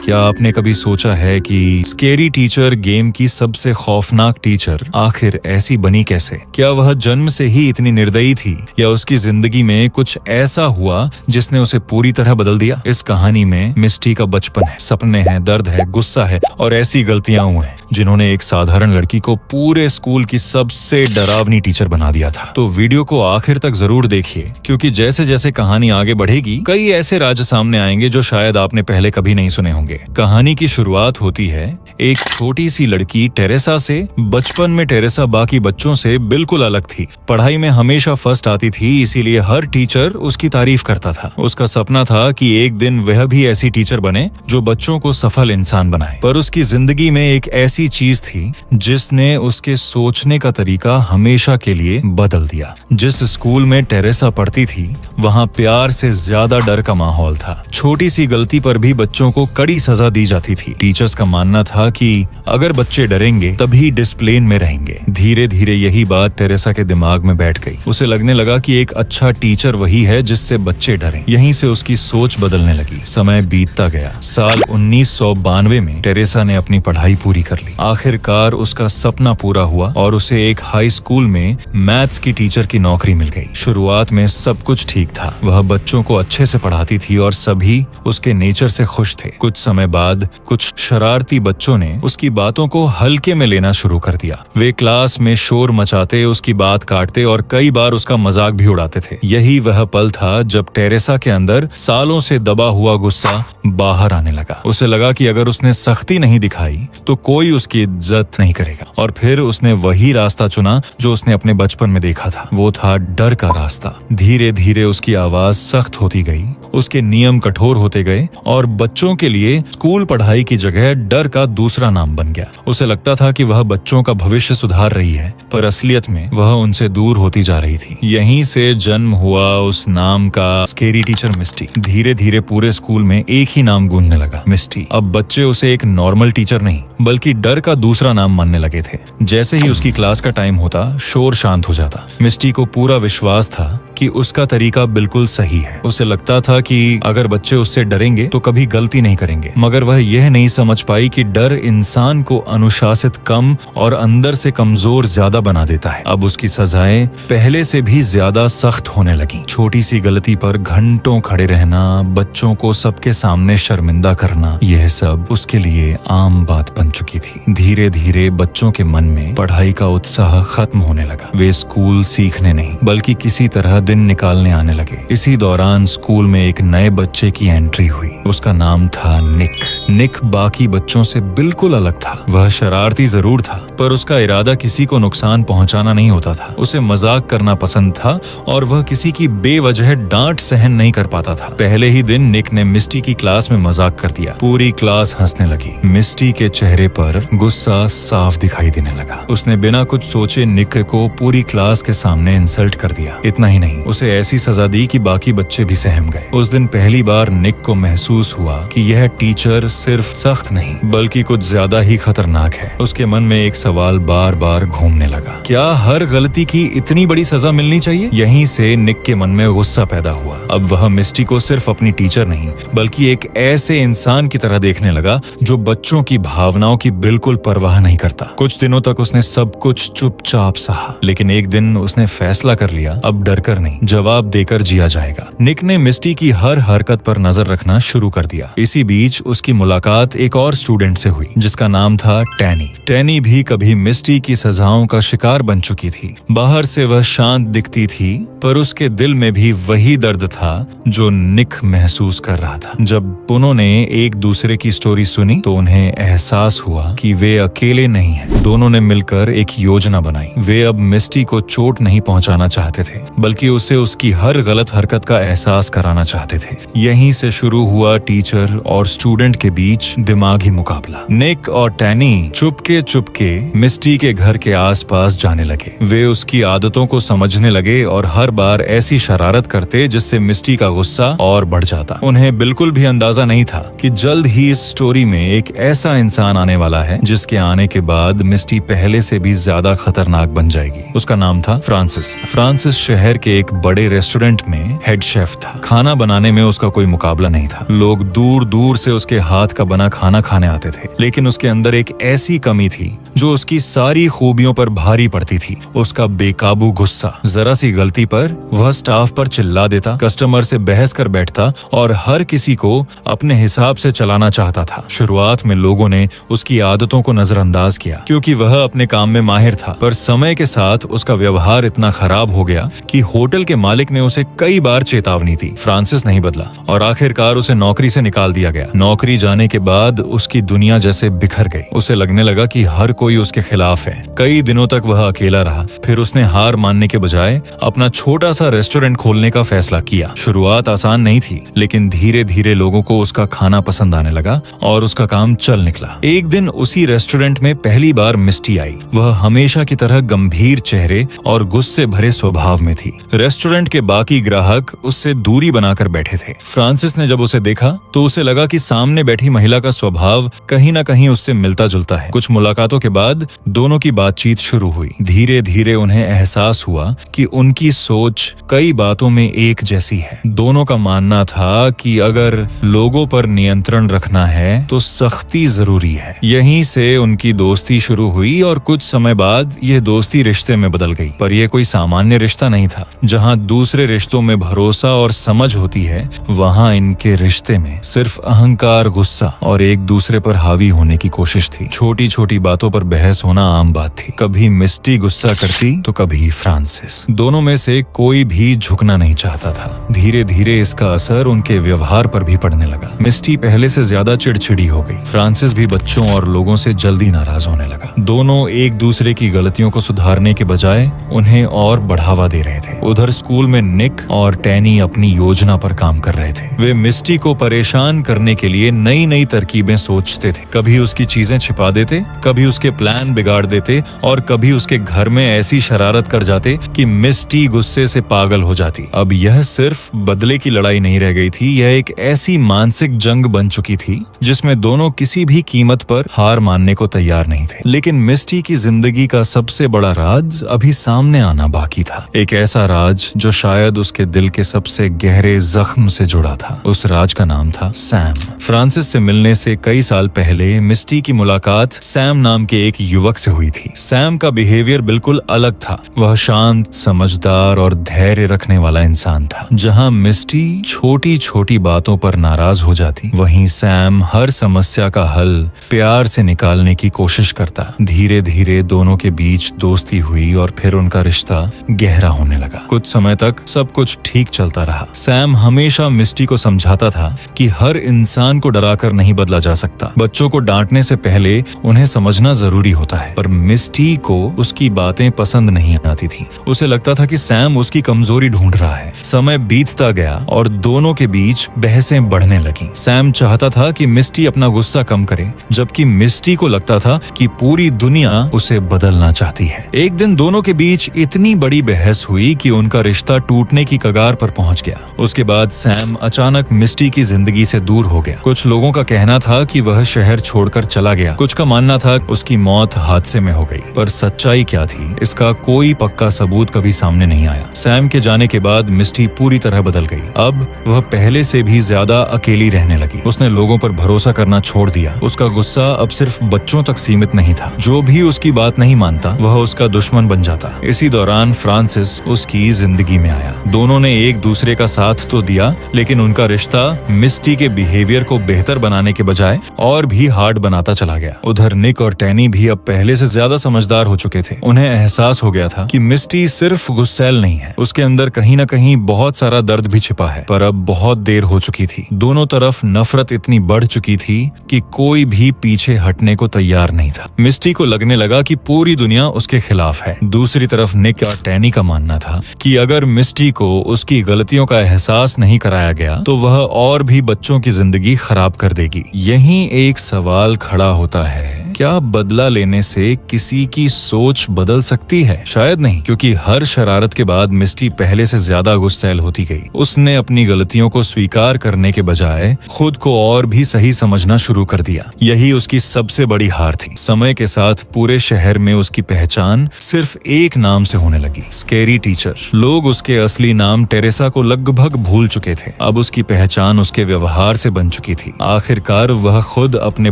क्या आपने कभी सोचा है कि स्केरी टीचर गेम की सबसे खौफनाक टीचर आखिर ऐसी बनी कैसे? क्या वह जन्म से ही इतनी निर्दयी थी या उसकी जिंदगी में कुछ ऐसा हुआ जिसने उसे पूरी तरह बदल दिया? इस कहानी में मिस्टी का बचपन है, सपने हैं, दर्द है, गुस्सा है और ऐसी गलतियां हुई हैं जिन्होंने एक साधारण लड़की को पूरे स्कूल की सबसे डरावनी टीचर बना दिया था। तो वीडियो को आखिर तक जरूर देखिए, क्योंकि जैसे जैसे कहानी आगे बढ़ेगी कई ऐसे राज सामने आएंगे जो शायद आपने पहले कभी नहीं सुने होंगे। कहानी की शुरुआत होती है एक छोटी सी लड़की टेरेसा से। बचपन में टेरेसा बाकी बच्चों से बिल्कुल अलग थी। पढ़ाई में हमेशा फर्स्ट आती थी, इसीलिए हर टीचर उसकी तारीफ करता था। उसका सपना था कि एक दिन वह भी ऐसी टीचर बने जो बच्चों को सफल इंसान बनाए। पर उसकी जिंदगी में एक ऐसी चीज थी जिसने उसके सोचने का तरीका हमेशा के लिए बदल दिया। जिस स्कूल में टेरेसा पढ़ती थी वहाँ प्यार से ज्यादा डर का माहौल था। छोटी सी गलती पर भी बच्चों को कड़ी सजा दी जाती थी। टीचर्स का मानना था कि अगर बच्चे डरेंगे तभी डिसिप्लिन में रहेंगे। धीरे धीरे यही बात टेरेसा के दिमाग में बैठ गई। उसे लगने लगा कि एक अच्छा टीचर वही है जिससे बच्चे डरें। यहीं से उसकी सोच बदलने लगी। समय बीतता गया। साल 1992 में टेरेसा ने अपनी पढ़ाई पूरी कर ली। आखिरकार उसका सपना पूरा हुआ और उसे एक हाई स्कूल में मैथ्स की टीचर की नौकरी मिल गई। शुरुआत में सब कुछ ठीक था। वह बच्चों को अच्छे से पढ़ाती थी और सभी उसके नेचर से खुश थे। कुछ समय बाद कुछ शरारती बच्चों ने उसकी बातों को हल्के में लेना शुरू कर दिया। वे क्लास में शोर मचाते, उसकी बात काटते और कई बार उसका मजाक भी उड़ाते थे। यही वह पल था जब टेरेसा के अंदर सालों से दबा हुआ गुस्सा बाहर आने लगा। उसे लगा कि अगर उसने सख्ती नहीं दिखाई तो कोई उसकी इज्जत नहीं करेगा। और फिर उसने वही रास्ता चुना जो उसने अपने बचपन में देखा था। वो था डर का रास्ता। धीरे धीरे उसकी आवाज सख्त होती गई, उसके नियम कठोर होते गए और बच्चों के लिए स्कूल पढ़ाई की जगह डर का दूसरा नाम बन गया। उसे लगता था कि वह बच्चों का भविष्य सुधार रही है, पर असलियत में वह उनसे दूर होती जा रही थी। यहीं से जन्म हुआ उस नाम का स्केरी टीचर मिस्टी। धीरे धीरे पूरे स्कूल में एक ही नाम गूंजने लगा, मिस्टी। अब बच्चे उसे एक नॉर्मल टीचर नहीं बल्कि डर का दूसरा नाम मानने लगे थे। जैसे ही उसकी क्लास का टाइम होता, शोर शांत हो जाता। मिस्टी को पूरा विश्वास था कि उसका तरीका बिल्कुल सही है। उसे लगता था कि अगर बच्चे उससे डरेंगे तो कभी गलती नहीं करेंगे। मगर वह यह नहीं समझ पाई कि डर इंसान को अनुशासित कम और अंदर से कमजोर ज्यादा बना देता है। अब उसकी सजाएं पहले से भी ज्यादा सख्त होने लगी। छोटी सी गलती पर घंटों खड़े रहना, बच्चों को सबके सामने शर्मिंदा करना, यह सब उसके लिए आम बात बन चुकी थी। धीरे धीरे बच्चों के मन में पढ़ाई का उत्साह खत्म होने लगा। वे स्कूल सीखने नहीं बल्कि किसी तरह दिन निकालने आने लगे। इसी दौरान स्कूल में एक नए बच्चे की एंट्री हुई। उसका नाम था निक। निक बाकी बच्चों से बिल्कुल अलग था। वह शरारती जरूर था, पर उसका इरादा किसी को नुकसान पहुंचाना नहीं होता था। उसे मजाक करना पसंद था और वह किसी की बेवजह डांट सहन नहीं कर पाता था। पहले ही दिन निक ने मिस्टी की क्लास में मजाक कर दिया। पूरी क्लास हंसने लगी। मिस्टी के चेहरे पर गुस्सा साफ दिखाई देने लगा। उसने बिना कुछ सोचे निक को पूरी क्लास के सामने इंसल्ट कर दिया। इतना ही नहीं, उसे ऐसी सजा दी कि बाकी बच्चे भी सहम गए। उस दिन पहली बार निक को महसूस हुआ कि यह टीचर सिर्फ सख्त नहीं बल्कि कुछ ज्यादा ही खतरनाक है। उसके मन में एक सवाल बार बार घूमने लगा, क्या हर गलती की इतनी बड़ी सजा मिलनी चाहिए? यहीं से निक के मन में गुस्सा पैदा हुआ। अब वह मिस्टी को सिर्फ अपनी टीचर नहीं बल्कि एक ऐसे इंसान की तरह देखने लगा जो बच्चों की भावनाओं की बिल्कुल परवाह नहीं करता। कुछ दिनों तक उसने सब कुछ चुपचाप सहा, लेकिन एक दिन उसने फैसला कर लिया, अब डरकर नहीं जवाब देकर जिया जाएगा। निक ने मिस्टी की हर हरकत पर नजर रखना शुरू कर दिया। इसी बीच उसकी मुलाकात एक और स्टूडेंट से हुई जिसका नाम था टैनी। टैनी भी कभी मिस्टी की सजाओं का शिकार बन चुकी थी। बाहर से वह शांत दिखती थी, पर उसके दिल में भी वही दर्द था जो निक महसूस कर रहा था। जब उन्होंने एक दूसरे की स्टोरी सुनी तो उन्हें एहसास हुआ कि वे अकेले नहीं हैं। दोनों ने मिलकर एक योजना बनाई। वे अब मिस्टी को चोट नहीं पहुंचाना चाहते थे बल्कि उसे उसकी हर गलत हरकत का एहसास कराना चाहते थे। यहीं से शुरू हुआ टीचर और स्टूडेंट के बीच दिमागी मुकाबला। निक और टैनी चुपके चुपके मिस्टी के घर के आसपास जाने लगे। वे उसकी आदतों को समझने लगे और हर बार ऐसी शरारत करते जिससे मिस्टी का गुस्सा और बढ़ जाता। उन्हें बिल्कुल भी अंदाजा नहीं था कि जल्द ही इस स्टोरी में एक ऐसा इंसान आने वाला है जिसके आने के बाद मिस्टी पहले से भी ज्यादा खतरनाक बन जाएगी। उसका नाम था फ्रांसिस। फ्रांसिस शहर के एक बड़े रेस्टोरेंट में हेड शेफ था। खाना बनाने में उसका कोई मुकाबला नहीं था। लोग दूर दूर से उसके हाथ का बना खाना खाने आते थे, लेकिन उसके अंदर एक ऐसी कमी थी जो उसकी सारी खूबियों पर भारी पड़ती थी, उसका बेकाबू गुस्सा। जरा सी गलती पर वह स्टाफ पर चिल्ला देता, कस्टमर से बहस कर बैठता और हर किसी को अपने हिसाब से चलाना चाहता था। शुरुआत में लोगों ने उसकी आदतों को नजरअंदाज किया क्योंकि वह अपने काम में माहिर था, पर समय के साथ उसका व्यवहार इतना खराब हो गया कि होटल के मालिक ने उसे कई बार चेतावनी दी। फ्रांसिस नहीं बदला और आखिरकार उसे नौकरी से निकाल दिया गया। नौकरी जाने के बाद उसकी दुनिया जैसे बिखर गई। उसे लगने लगा कि हर कोई उसके खिलाफ है। कई दिनों तक वह अकेला रहा। फिर उसने हार मानने के बजाय अपना छोटा सा रेस्टोरेंट खोलने का फैसला किया। शुरुआत आसान नहीं थी, लेकिन धीरे धीरे लोगों को उसका खाना पसंद आने लगा और उसका काम चल निकला। एक दिन उसी रेस्टोरेंट में पहली बार मिस्टी आई। वह हमेशा की तरह गंभीर चेहरे और गुस्से भरे स्वभाव में थी। रेस्टोरेंट के बाकी ग्राहक उससे दूरी बनाकर बैठे थे। फ्रांसिस ने जब उसे देखा तो उसे लगा कि सामने बैठी महिला का स्वभाव कहीं न कहीं उससे मिलता जुलता है। कुछ मुलाकातों के बाद दोनों की बातचीत शुरू हुई। धीरे धीरे उन्हें एहसास हुआ कि उनकी सोच कई बातों में एक जैसी है। दोनों का मानना था कि अगर लोगों पर नियंत्रण रखना है तो सख्ती जरूरी है। यहीं से उनकी दोस्ती शुरू हुई और कुछ समय बाद यह दोस्ती रिश्ते में बदल गई। पर यह कोई सामान्य रिश्ता नहीं था। जहां दूसरे रिश्तों में भरोसा और समझ होती है, वहां इनके रिश्ते में सिर्फ अहंकार, गुस्सा और एक दूसरे पर हावी होने की कोशिश थी। छोटी छोटी बातों पर बहस होना आम बात थी। कभी मिस्टी गुस्सा करती तो कभी फ्रांसिस। दोनों में से कोई भी झुकना नहीं चाहता था। धीरे धीरे इसका असर उनके व्यवहार पर भी पड़ने लगा। मिस्टी पहले से ज्यादा चिड़चिड़ी हो गई। फ्रांसिस भी बच्चों और लोगों से जल्दी नाराज होने लगा। दोनों एक दूसरे की गलतियों को सुधारने के बजाय उन्हें और बढ़ावा दे रहे थे। उधर स्कूल में निक और टैनी अपनी योजना पर काम कर रहे थे। वे मिस्टी को परेशान करने के लिए नई नई तरकीबें सोचते थे। कभी उसकी चीजें छिपा देते, कभी उसके प्लान बिगाड़ देते और कभी उसके घर में ऐसी शरारत कर जाते कि मिस्टी गुस्से से पागल हो जाती। अब यह सिर्फ बदले की लड़ाई नहीं रह गई थी, यह एक ऐसी मानसिक जंग बन चुकी थी जिसमें दोनों किसी भी कीमत पर हार मानने को तैयार नहीं थे। लेकिन मिस्टी की जिंदगी का सबसे बड़ा राज अभी सामने आना बाकी था। एक ऐसा राज जो शायद उसके दिल के सबसे गहरे जख्म से जुड़ा था। उस राज का नाम था सैम। फ्रांसिस से मिलने से कई साल पहले मिस्टी की मुलाकात सैम नाम के एक युवक से हुई थी। सैम का बिहेवियर बिल्कुल अलग था। वह शांत, समझदार और धैर्य रखने वाला इंसान था। जहां मिस्टी छोटी छोटी बातों पर नाराज हो जाती, वहीं सैम हर समस्या का हल प्यार से निकालने की कोशिश करता। धीरे धीरे दोनों के बीच दोस्ती हुई और फिर उनका रिश्ता गहरा होने लगा। कुछ समय तक सब कुछ ठीक चलता रहा। सैम हमेशा मिस्टी को समझाता था कि हर इंसान को डराकर नहीं बदला जा सकता। बच्चों को डांटने से पहले उन्हें समझना जरूरी होता है। पर मिस्टी को उसकी बातें पसंद नहीं आती थी। उसे लगता था कि सैम उसकी कमजोरी ढूंढ रहा है। समय बीतता गया और दोनों के बीच बहसें बढ़ने लगी। सैम चाहता था कि मिस्टी अपना गुस्सा कम करे, जबकि मिस्टी को लगता था कि पूरी दुनिया उसे बदलना चाहती है। एक दिन दोनों के बीच इतनी बड़ी बहस हुई कि उनका रिश्ता टूटने की कगार पर पहुंच गया। उसके बाद सैम अचानक मिस्टी की जिंदगी से दूर हो गया। कुछ लोगों का कहना था कि वह शहर छोड़कर चला गया। कुछ का मानना था उसकी मौत हादसे में हो गई। पर सच्चाई क्या थी, इसका कोई पक्का सबूत कभी सामने नहीं आया। सैम के जाने के बाद मिस्टी पूरी तरह बदल गई। अब वह पहले से भी ज्यादा अकेली रहने लगी। उसने लोगों पर भरोसा करना छोड़ दिया। उसका गुस्सा अब सिर्फ बच्चों तक सीमित नहीं था। जो भी उसकी बात नहीं मानता वह उसका दुश्मन बन जाता। इसी दौरान फ्रांसिस उसकी जिंदगी में आया। दोनों ने एक दूसरे का साथ तो दिया, लेकिन उनका रिश्ता मिस्टी के बिहेवियर को बेहतर बनाने के बजाय और भी हार्ड बनाता चला गया। उधर निक और टैनी भी अब पहले से ज्यादा समझदार हो चुके थे। उन्हें एहसास हो गया था कि मिस्टी सिर्फ गुस्सैल नहीं है, उसके अंदर कहीं न कहीं बहुत सारा दर्द भी छिपा है। पर अब बहुत देर हो चुकी थी। दोनों तरफ नफरत इतनी बढ़ चुकी थी कि कोई भी पीछे हटने को तैयार नहीं था। मिस्टी को लगने लगा कि पूरी दुनिया उसके खिलाफ है। दूसरी तरफ निक और टैनी का मानना था कि अगर मिस्टी को उसकी गलतियों का एहसास नहीं कराया गया तो वह और भी बच्चों की जिंदगी खराब कर देगी। यहीं एक सवाल खड़ा होता है, क्या बदला लेने से किसी की सोच बदल सकती है? शायद नहीं, क्योंकि हर शरारत के बाद मिस्टी पहले से ज्यादा गुस्सैल होती गई। उसने अपनी गलतियों को स्वीकार करने के बजाय खुद को और भी सही समझना शुरू कर दिया। यही उसकी सबसे बड़ी हार थी। समय के साथ पूरे शहर में उसकी पहचान सिर्फ एक नाम से होने लगी, स्केरी टीचर। लोग उसके असली नाम टेरेसा को लगभग भूल चुके थे। अब उसकी पहचान उसके व्यवहार से बन चुकी थी। आखिरकार वह खुद अपने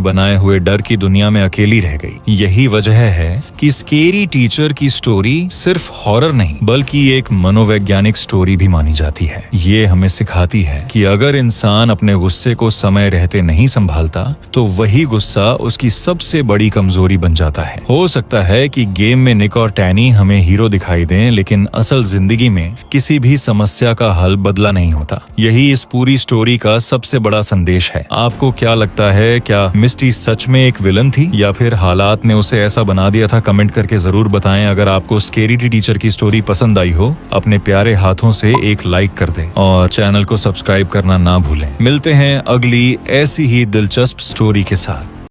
बनाए हुए डर की दुनिया में अकेली रह गई। यही वजह है कि स्केरी टीचर की स्टोरी सिर्फ हॉरर नहीं, बल्कि एक मनोवैज्ञानिक स्टोरी भी मानी जाती है। ये हमें सिखाती है कि अगर इंसान अपने गुस्से को समय रहते नहीं संभालता, तो वही गुस्सा उसकी सबसे बड़ी कमजोरी बन जाता है। हो सकता है कि गेम में निक और टैनी हमें हीरो दिखाई दें, लेकिन असल जिंदगी में किसी भी समस्या का हल बदला नहीं होता। यही इस पूरी स्टोरी का सबसे बड़ा संदेश है। आपको क्या लगता है, क्या मिस्टी सच में एक विलन थी या फिर हालात ने उसे ऐसा बना दिया था? कमेंट करके जरूर बताएं। अगर आपको स्केरी टीचर की स्टोरी पसंद आई हो, अपने प्यारे हाथों से एक लाइक कर दें और चैनल को सब्सक्राइब करना ना भूलें। मिलते हैं अगली ऐसी ही दिलचस्प स्टोरी के साथ।